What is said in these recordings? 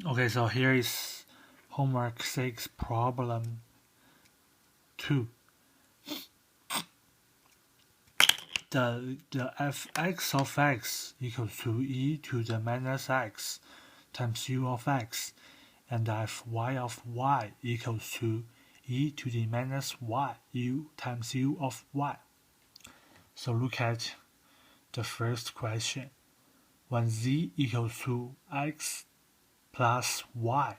Okay, so here is homework 6 problem 2. The fx of x equals to e to the minus x times u of x, and the fy of y equals to e to the minus y u times u of y. So look at the first question. When z equals to x plus y,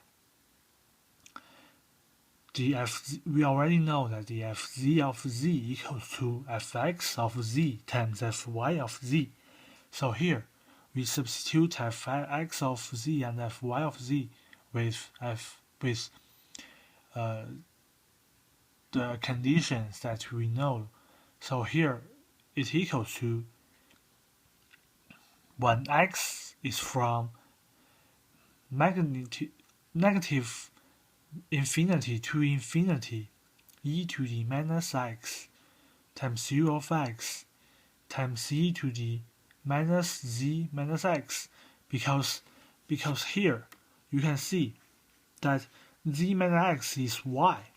we already know that the fz of z equals to fx of z times fy of z. So here we substitute fx of z and fy of z with the conditions that we know. So here it equals to when x is from negative infinity to infinity, e to the minus x times u of x times e to the minus z minus x, because here you can see that z minus x is y,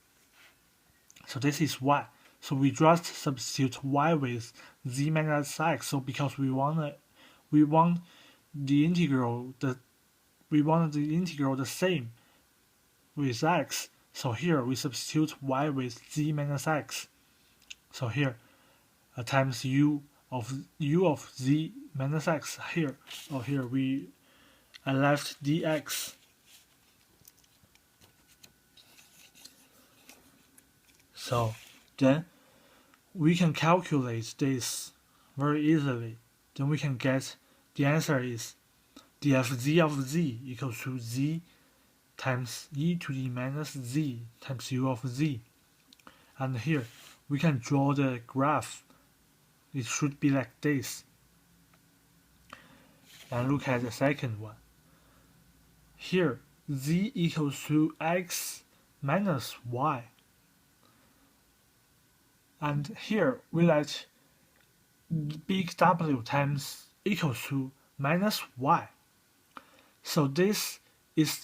so this is y. So we just substitute y with z minus x. So because we want the integral the same with x. So here we substitute y with z minus x. So here times u of z minus x here. Here I left dx. So then we can calculate this very easily. Then we can get the answer is the fz of z equals to z times e to the minus z times u of z. And here we can draw the graph. It should be like this. And look at the second one. Here z equals to x minus y. And here we let big W times equals to minus y. So this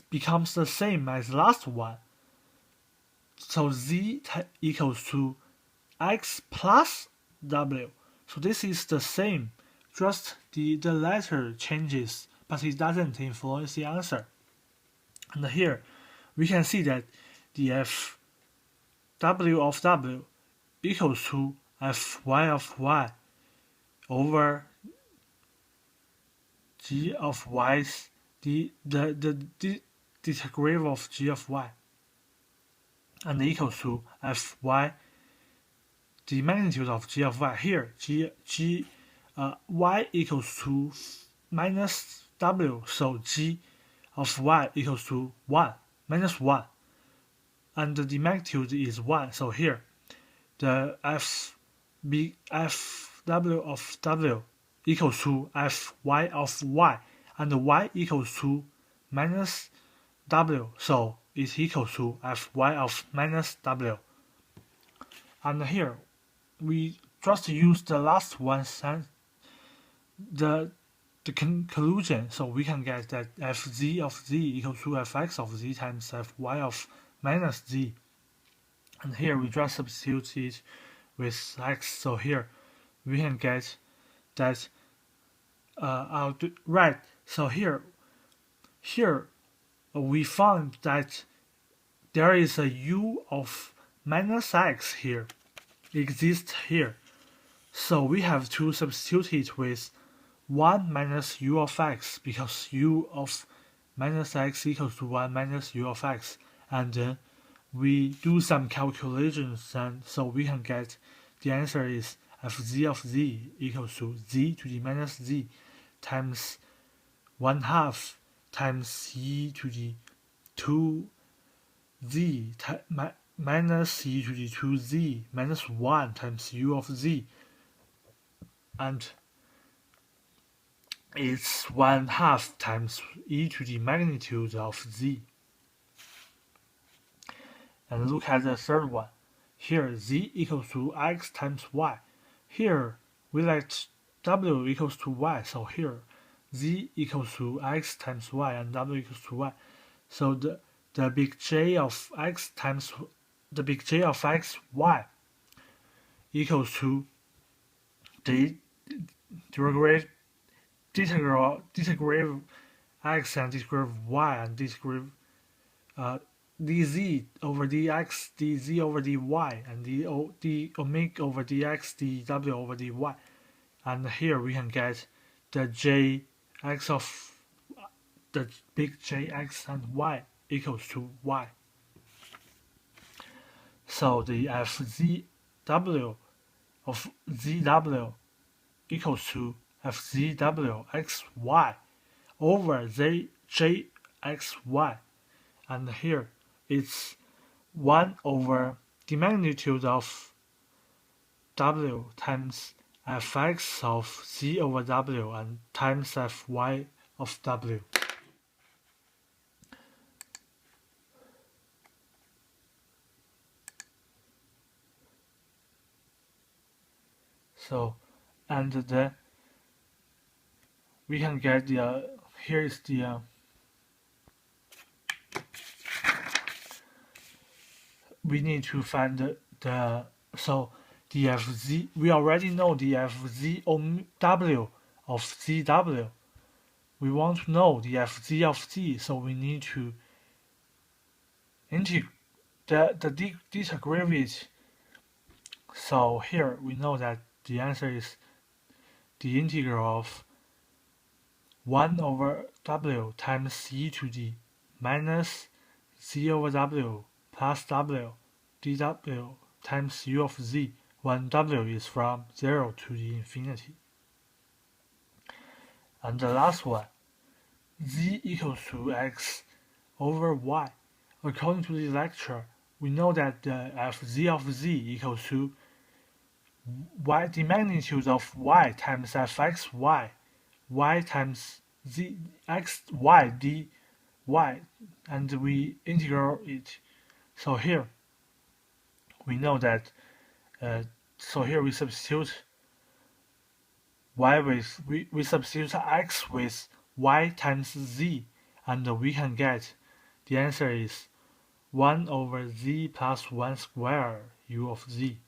becomes the same as last one. So z equals to x plus w. So this is the same, just the letter changes, but it doesn't influence the answer. And here we can see that the fw of w equals to fy of y over g of y's the derivative of g of y, and equals to fy the magnitude of g of y. Here y equals to minus w, so g of y equals to 1 minus 1, and the magnitude is 1. So here the fw of w equals to fy of y, and y equals to minus w, so it equals to fy of minus w. And here we just use the last one and the conclusion, so we can get that fz of z equals to fx of z times fy of minus z. And here we just substitute it with x. So here we can get that right. So here we found that there is a u of minus x here exists here. So we have to substitute it with 1 minus u of x, because u of minus x equals to 1 minus u of x. And then we do some calculations, and so we can get the answer is fz of z equals to z to the minus z times 1/2 times e to the 2z minus e to the 2z minus 1 times u of z, and it's 1/2 times e to the magnitude of z. And look at the third one. Here z equals to x times y. Here we let w equals to y, so here z equals to x times y and w equals to y. So the big J of x times the big J of x y equals to the derivative x and derivative y and derivative dz over dx, dz over dy, and d omega over dx, dw over dy. And here we can get the jx of the big Jx and y equals to y. So the fzw of zw equals to fzw xy over jxy. And here it's 1 over the magnitude of w times fx of z over w and times fy of w. So, and then we can get the here is the we need to find the so the fz, we already know the fz w of zw. We want to know the fz of z, so we need to integrate the derivative. So here we know that the answer is the integral of 1 over w times e to the minus z over w plus w dw times u of z when w is from 0 to the infinity. And the last one, z equals to x over y. According to the lecture, we know that the fz of z equals to y, the magnitude of y times fxy, y times z x y dy, and we integrate it. So here we know that. So here we substitute y with we substitute x with y times z, and we can get the answer is 1 over z plus 1 square u of z.